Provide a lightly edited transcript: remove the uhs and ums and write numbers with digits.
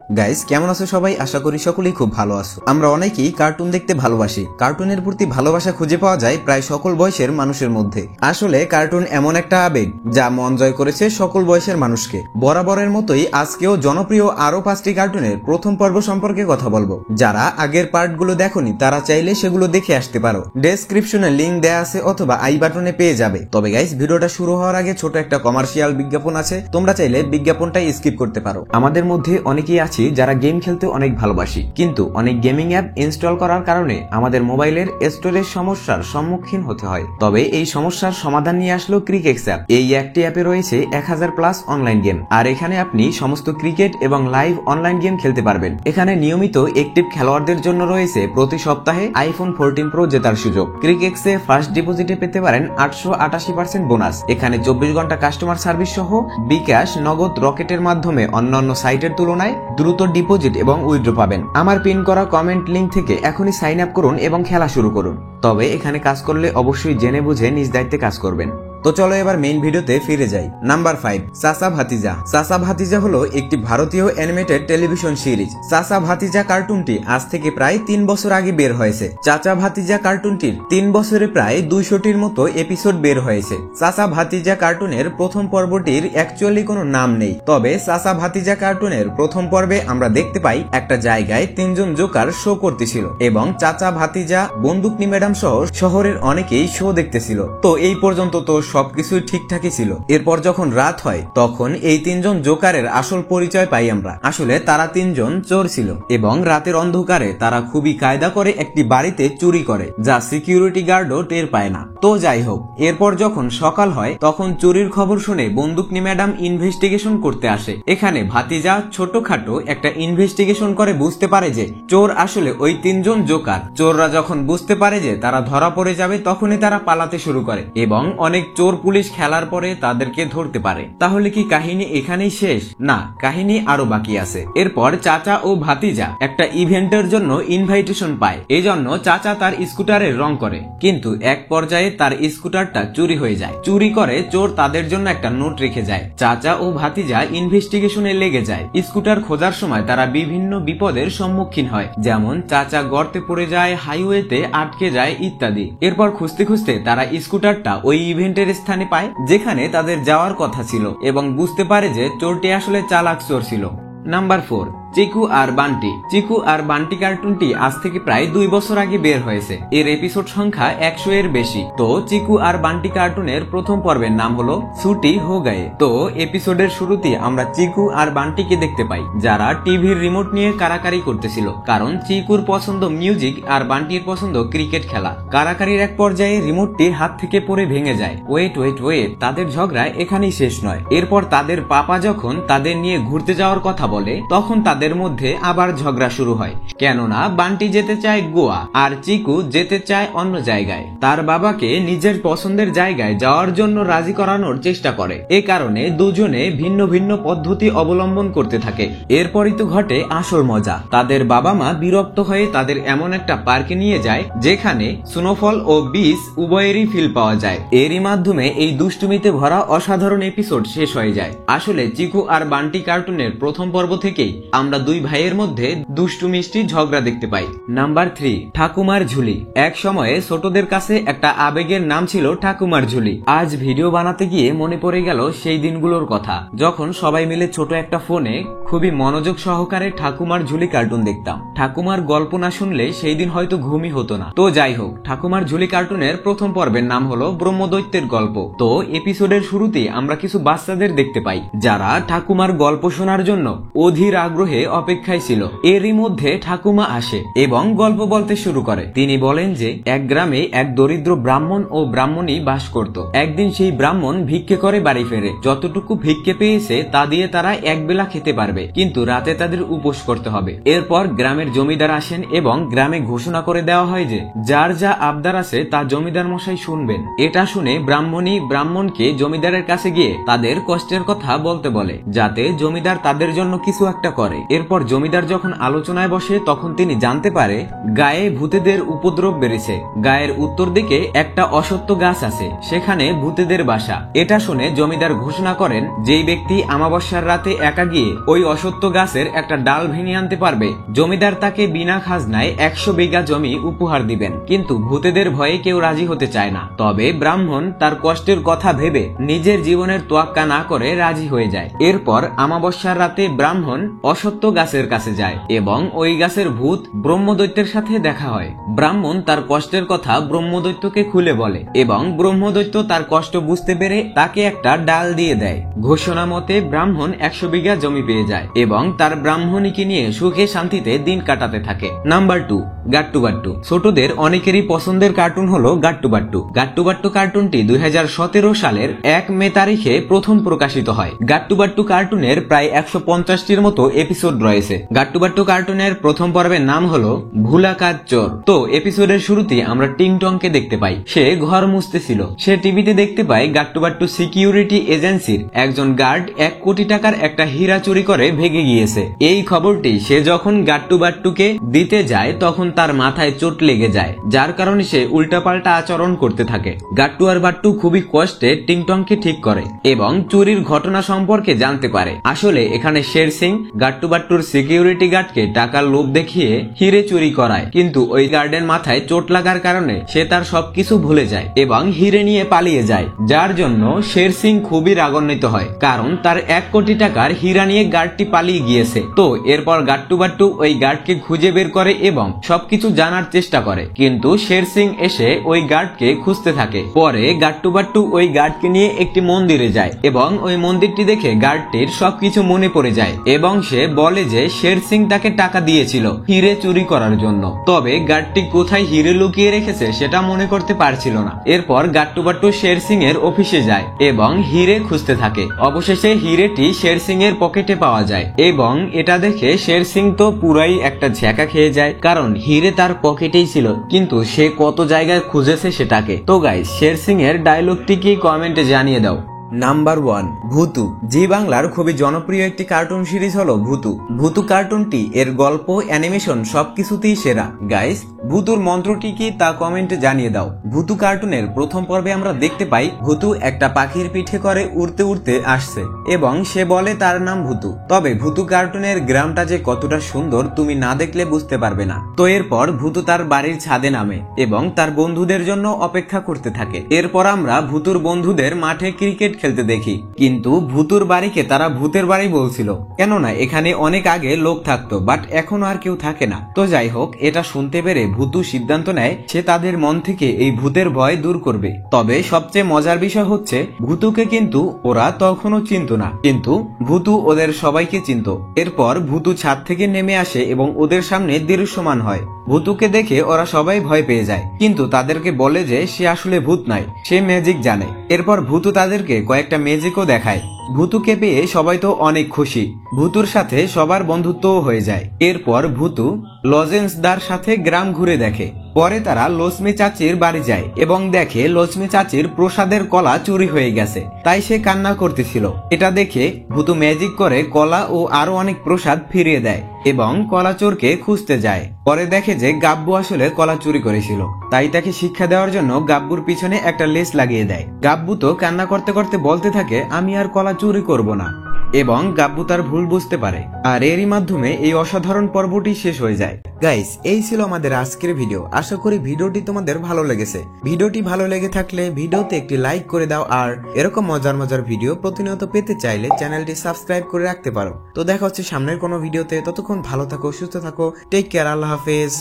Guys কেমন আছো সবাই? আশা করি সকলেই খুব ভালো আছো। আমরা অনেকেই কার্টুন দেখতে ভালোবাসি। কার্টুনের প্রতি ভালোবাসা খুঁজে পাওয়া যায় প্রায় সকল বয়সের মানুষের মধ্যে। আসলে কার্টুন এমন একটা আবেগ যা মন জয় করেছে সকল বয়সের মানুষকে। বরাবরের মতোই আজকেও জনপ্রিয় আরো 5টি কার্টুনের প্রথম পর্ব সম্পর্কে কথা বলবো। যারা আগের পার্টগুলো দেখোনি তারা চাইলে সেগুলো দেখে আসতে পারো। ডেসক্রিপশনে লিংক দেয়া আছে অথবা আই বাটনে পেয়ে যাবে। তবে গাইস ভিডিওটা শুরু হওয়ার আগে ছোট একটা কমার্শিয়াল বিজ্ঞাপন আছে, তোমরা চাইলে বিজ্ঞাপনটাই স্কিপ করতে পারো। আমাদের মধ্যে অনেকেই আছে যারা গেম খেলতে অনেক ভালোবাসি, কিন্তু অনেক গেমিং অ্যাপ ইনস্টল করার কারণে আমাদের মোবাইলের স্টোরেজ সমস্যার সম্মুখীন হতে হয়। তবে এই সমস্যার সমাধান নিয়ে আসলো ক্রিকেক্স অ্যাপ। এই একটি অ্যাপে রয়েছে 1000+ অনলাইন গেম, আর এখানে আপনি সমস্ত ক্রিকেট এবং লাইভ অনলাইন গেম খেলতে পারবেন। এখানে নিয়মিত অ্যাক্টিভ খেলোয়াড়দের জন্য রয়েছে প্রতি সপ্তাহে আইফোন 14 প্রো জেতার সুযোগ। ক্রিকেক্সে ফার্স্ট ডিপোজিটে পেতে পারেন 888% বোনাস। এখানে 24 ঘন্টা কাস্টমার সার্ভিস সহ বিকাশ, নগদ, রকেটের মাধ্যমে অন্যান্য সাইটের তুলনায় দ্রুত ডিপোজিট এবং উইথড্র পাবেন। আমার পিন করা কমেন্ট লিংক থেকে এখনই সাইন আপ করুন এবং খেলা শুরু করুন। তবে এখানে কাজ করলে অবশ্যই জেনে বুঝে নিজ দায়িত্বে কাজ করবেন। তো চলো এবার মেইন ভিডিওতে ফিরে যাই। নাম্বার 5, চাচা ভাতিজা। চাচা ভাতিজা হলো একটি ভারতীয় অ্যানিমেটেড টেলিভিশন সিরিজ। চাচা ভাতিজা কার্টুনটি আজ থেকে প্রায় 3 বছর আগে বের হয়েছে। চাচা ভাতিজা কার্টুনটির 3 বছরে প্রায় 200টির মতো এপিসোড বের হয়েছে। চাচা ভাতিজা কার্টুনের প্রথম পর্বটির অ্যাকচুয়ালি কোনো নাম নেই, তবে চাচা ভাতিজা কার্টুনের প্রথম পর্বে আমরা দেখতে পাই একটা জায়গায় 3 জন জোকার শো করতেছিল এবং চাচা ভাতিজা, বন্দুকনি ম্যাডাম সহ শহরের অনেকেই শো দেখতেছিল। তো এই পর্যন্ত তো সবকিছুই ঠিকঠাকই ছিল। এরপর যখন রাত হয় তখন এই 3 জন জোকারের আসল পরিচয় পাই আমরা। আসলে তারা 3 জন চোর ছিল এবং রাতের অন্ধকারে তারা খুবই কায়দা করে একটি বাড়িতে চুরি করে, যা সিকিউরিটি গার্ডও টের পায় না। তো যাই হোক, এরপর যখন সকাল হয় তখন চুরির খবর শুনে বন্দুকনি ম্যাডাম ইনভেস্টিগেশন করতে আসে। এখানে ভাতিজা ছোটখাটো একটা ইনভেস্টিগেশন করে বুঝতে পারে যে চোর আসলে ওই 3 জন জোকার। চোররা যখন বুঝতে পারে যে তারা ধরা পড়ে যাবে তখনই তারা পালাতে শুরু করে এবং অনেক চোর পুলিশ খেলার পরে তাদেরকে ধরতে পারে। তাহলে কি কাহিনী এখানেই শেষ? না, কাহিনী আরো বাকি আছে। এরপর চাচা ও ভাতিজা একটা ইভেন্টের জন্য ইনভাইটেশন পায়। এই জন্য চাচা তার স্কুটারের রং করে, কিন্তু এক পর্যায়ে তার স্কুটারটা চুরি হয়ে যায়। চুরি করে চোর তাদের জন্য একটা নোট রেখে যায়। চাচা ও ভাতিজা ইনভেস্টিগেশনে লেগে যায়। স্কুটার খোঁজার সময় তারা বিভিন্ন বিপদের সম্মুখীন হয়, যেমন চাচা গর্তে পড়ে যায়, হাইওয়েতে আটকে যায় ইত্যাদি। এরপর খুঁজতে খুঁজতে তারা স্কুটারটা ওই ইভেন্টের স্থানে পায় যেখানে তাদের যাওয়ার কথা ছিল এবং বুঝতে পারে যে চোরটি আসলে চালাক চোর ছিল। নাম্বার 4, চিকু আর বান্টি। চিকু আর বান্টি কার্টুনটি আজ থেকে প্রায় 2 বছর আগে বের হয়েছে। এর এপিসোড সংখ্যা 100 এর বেশি। তো চিকু আর বান্টি কার্টুনের প্রথম পর্বের নাম হলো ছুটি হো গায়ে। তো এপিসোডের শুরুতে আমরা চিকু আর বান্টিকে দেখতে পাই, যারা টিভির রিমোট নিয়ে কারাকারি করতেছিল, কারণ চিকুর পছন্দ মিউজিক আর বান্টির পছন্দ ক্রিকেট খেলা। কারাকারির এক পর্যায়ে রিমোটটি হাত থেকে পড়ে ভেঙে যায়। ওয়েট, তাদের ঝগড়া এখানেই শেষ নয়। এরপর তাদের পাপা যখন তাদের নিয়ে ঘুরতে যাওয়ার কথা বলে তখন তাদের মধ্যে আবার ঝগড়া শুরু হয়, কেননা বান্টি যেতে চায় গোয়া আর চিকু যেতে চায় অন্য জায়গায়। তার বাবাকে নিজের পছন্দের জায়গায় যাওয়ার জন্য রাজি করানোর চেষ্টা করে। এ কারণে দুজনে ভিন্ন ভিন্ন পদ্ধতি অবলম্বন করতে থাকে। এরপরই তো ঘটে আসল মজা। তাদের বাবা মা বিরক্ত হয়ে তাদের এমন একটা পার্কে নিয়ে যায় যেখানে স্নোফল ও বিচ উভয়েরই ফিল পাওয়া যায়। এরই মাধ্যমে এই দুষ্টুমিতে ভরা অসাধারণ এপিসোড শেষ হয়ে যায়। আসলে চিকু আর বান্টি কার্টুনের প্রথম পর্ব থেকেই আমরা 2 ভাইয়ের মধ্যে দুষ্টু মিষ্টি ঝগড়া দেখতে পাই। নাম্বার 3, ঠাকুমার ঝুলি। এক সময়ে ছোটদের কাছে একটা আবেগের নাম ছিল ঠাকুমার ঝুলি। আজ ভিডিও বানাতে গিয়ে মনে পড়ে গেল সেই দিনগুলোর কথা, যখন সবাই মিলে ছোট একটা ফোনে খুবই মনোযোগ সহকারে ঠাকুমার ঝুলি কার্টুন দেখতাম। ঠাকুমার গল্প না শুনলে সেই দিন হয়তো ঘুমই হতো না। তো যাই হোক, ঠাকুমার ঝুলি কার্টুনের প্রথম পর্বের নাম হলো ব্রহ্মদৈত্যের গল্প। তো এপিসোডের শুরুতে আমরা কিছু বাচ্চাদের দেখতে পাই, যারা ঠাকুমার গল্প শোনার জন্য অধীর আগ্রহে অপেক্ষায় ছিল। এরই মধ্যে ঠাকুমা আসে এবং গল্প বলতে শুরু করে। তিনি বলেন যে এক গ্রামে এক দরিদ্র ব্রাহ্মণ ও ব্রাহ্মণী বাস করত। একদিন সেই ব্রাহ্মণ ভিক্ষে করে বাড়ি ফেরে। যতটুকু ভিক্ষে পেয়েছে তা দিয়ে তারা একবেলা খেতে পারবে, কিন্তু রাতে তাদের উপোস করতে হবে। এরপর গ্রামের জমিদার আসেন এবং গ্রামে ঘোষণা করে দেওয়া হয় যে যার যা আবদার আছে তা জমিদার মশাই শুনবেন। এটা শুনে ব্রাহ্মণী ব্রাহ্মণকে জমিদারের কাছে গিয়ে তাদের কষ্টের কথা বলতে বলে, যাতে জমিদার তাদের জন্য কিছু একটা করে। এরপর জমিদার যখন আলোচনায় বসে তখন তিনি জানতে পারে গায়ে ভূতেদের উপদ্রব বেড়েছে। গায়ের উত্তর দিকে একটা অসত্য গাছ আছে, সেখানে ভূতেদের বাসা। এটা শুনে জমিদার ঘোষণা করেন যেই ব্যক্তি আমাবস্যার রাতে একা গিয়ে ওই অসত্য গাছের একটা ডাল ভেঙে আনতে পারবে জমিদার তাকে বিনা খাজনায় 100 বিঘা জমি উপহার দিবেন। কিন্তু ভূতেদের ভয়ে কেউ রাজি হতে চায় না। তবে ব্রাহ্মণ তার কষ্টের কথা ভেবে নিজের জীবনের তোয়াক্কা না করে রাজি হয়ে যায়। এরপর আমাবস্যার রাতে ব্রাহ্মণ অসত্য গাছের কাছে যায় এবং ওই গাছের ভূত ব্রহ্মদৈত্যের সাথে দেখা হয়। ব্রাহ্মণ তার কষ্টের কথা ব্রহ্মদৈত্যকে খুলে বলে এবং ব্রহ্মদৈত্য তার কষ্ট বুঝতে পেরে তাকে একটা ডাল দিয়ে দেয়। ঘোষণা মতে ব্রাহ্মণ 100 বিঘা জমি পেয়ে যায় এবং তার ব্রাহ্মণীকে নিয়ে সুখে শান্তিতে দিন কাটাতে থাকে। নাম্বার 2, গাট্টু বাট্টু। ছোটদের অনেকেরই পছন্দের কার্টুন হলো গাট্টু বাট্টু। গাট্টু বাট্টু কার্টুনটি 2017 সালের 1 মে তারিখে প্রথম প্রকাশিত হয়। গাট্টু বাট্টু কার্টুনের প্রায় 150টির মতো এপিসোড রয়েছে। গাট্টু বাট্টু কার্টুনের প্রথম পর্বের নাম হলো ভুলা কাজ চোর। তো এপিসোডের শুরুতে আমরা টিং টংকে দেখতে পাই। সে ঘর মুছতেছিল। সে টিভিতে দেখতে পায় গাট্টু বাট্টু সিকিউরিটি এজেন্সির একজন গার্ড 1 কোটি টাকার একটা হীরা চুরি করে ভেগে গিয়েছে। এই খবরটি সে যখন গাট্টু বাট্টুকে দিতে যায় তখন তার মাথায় চোট লেগে যায়, যার কারণে সে উল্টাপাল্টা আচরণ করতে থাকে। গাট্টু আর বাট্টু খুবই কষ্টে টিংটংকে ঠিক করে এবং চুরির ঘটনা সম্পর্কে জানতে পারে। আসলে এখানে শের সিং গাট্টু বাট্টুর সিকিউরিটি গার্ডকে টাকার লোভ দেখিয়ে হিরে চুরি করায়, কিন্তু ওই গার্ডের মাথায় চোট লাগার কারণে সে তার সবকিছু ভুলে যায় এবং হিরে নিয়ে পালিয়ে যায়, যার জন্য শের সিং খুবই রাগান্বিত হয় কারণ তার 1 কোটি টাকার হীরা নিয়ে গার্ডটি পালিয়ে গিয়েছে। তো এরপর গাট্টু বাট্টু ওই গার্ডকে খুঁজে বের করে এবং সবকিছু জানার চেষ্টা করে, কিন্তু শের সিং এসে ওই গার্ডকে খুঁজতে থাকে। পরে গাট্টু বাট্টু ওই গার্ডকে নিয়ে একটি মন্দিরে যায় এবং ওই মন্দিরটি দেখে গার্ডটির সবকিছু মনে পড়ে যায় এবং সে বলে যে শের সিং তাকে টাকা দিয়েছিল হিরে চুরি করার জন্য। তবে গার্ডটি কোথায় হিরে লুকিয়ে রেখেছে সেটা মনে করতে পারছিল না। এরপর গাট্টু বাট্টু শের সিং এর অফিসে যায় এবং হিরে খুঁজতে থাকে। অবশেষে হিরেটি শের সিং এর পকেটে পাওয়া যায় এবং এটা দেখে শের সিং তো পুরাই একটা ঝ্যাকা খেয়ে যায়, কারণ হিরে তার পকেটেই ছিল, কিন্তু সে কত জায়গায় খুঁজেছে সেটাকে। তো গাইস, শের সিং এর ডায়লগটি কি কমেন্টে জানিয়ে দাও। নাম্বার 1, ভূতু। জি বাংলার খুবই জনপ্রিয় একটি কার্টুন সিরিজ হলো ভূতু। ভূতু কার্টুনটি এর গল্প, অ্যানিমেশন সবকিছুতেই সেরা। গাইস, ভূতুর মন্ত্রটি কি তা কমেন্টে জানিয়ে দাও। ভূতু কার্টুনের প্রথম পর্বে আমরা দেখতে পাই ভূতু একটা পাখির পিঠে করে উড়তে উড়তে আসছে এবং সে বলে তার নাম ভূতু। তবে ভূতু কার্টুনের গ্রামটা যে কতটা সুন্দর তুমি না দেখলে বুঝতে পারবে না। তো এরপর ভূতু তার বাড়ির ছাদে নামে এবং তার বন্ধুদের জন্য অপেক্ষা করতে থাকে। এরপর আমরা ভূতুর বন্ধুদের মাঠে ক্রিকেট খেলতে দেখি, কিন্তু ভূতুর বাড়িকে তারা ভূতের বাড়ি বলছিল, কেননা এখানে অনেক আগে লোক থাকতো, বাট এখন আর কেউ থাকে না। তো যাই হোক, এটা শুনতে পেরে ভূতু সিদ্ধান্ত নেয় সে তাদের মন থেকে এই ভূতের ভয় দূর করবে। তবে সবচেয়ে মজার বিষয় হচ্ছে ভূতুকে কিন্তু ওরা তখনও চিনত না, কিন্তু ভূতু ওদের সবাইকে চিনত। এরপর ভূতু ছাদ থেকে নেমে আসে এবং ওদের সামনে দৃশ্যমান হয়। ভূতুকে দেখে ওরা সবাই ভয় পেয়ে যায়, কিন্তু তাদেরকে বলে যে সে আসলে ভূত নয়, সে ম্যাজিক জানে। এরপর ভূতু তাদেরকে কয়েকটা ম্যাজিকও দেখায়। ভূতুকে পেয়ে সবাই তো অনেক খুশি। ভূতুর সাথে সবার বন্ধুত্বও হয়ে যায়। এরপর ভূতু লজেন্সদার সাথে গ্রাম ঘুরে দেখে। পরে তারা লক্ষ্মী চাচির বাড়ি যায় এবং দেখে লক্ষ্মী চাচির প্রসাদের কলা চুরি হয়ে গেছে, তাই সে কান্না করতেছিল। এটা দেখে ভূতু ম্যাজিক করে কলা ও আরো অনেক প্রসাদ ফিরিয়ে দেয় এবং কলা চোরকে খুঁজতে যায়। পরে দেখে যে গাব্বু আসলে কলা চুরি করেছিল, তাই তাকে শিক্ষা দেওয়ার জন্য গাব্বুর পিছনে একটা লেস লাগিয়ে দেয়। গাব্বু তো কান্না করতে করতে বলতে থাকে আমি আর কলা চুরি করব না, এবং গাব্বু তার ভুল বুঝতে পারে। আর এরই মাধ্যমে এই অসাধারণ পর্বটি শেষ হয়ে যায়। গাইস, এই ছিল আমাদের আজকের ভিডিও। আশা করি ভিডিওটি তোমাদের ভালো লেগেছে। ভিডিওটি ভালো লেগে থাকলে ভিডিওতে একটি লাইক করে দাও, আর এরকম মজার মজার ভিডিও প্রতিনিয়ত পেতে চাইলে চ্যানেলটি সাবস্ক্রাইব করে রাখতে পারো। তো দেখা হচ্ছে সামনের কোনো ভিডিওতে। ততক্ষণ ভালো থাকো, সুস্থ থাকো, টেক কেয়ার, আল্লাহ হাফেজ।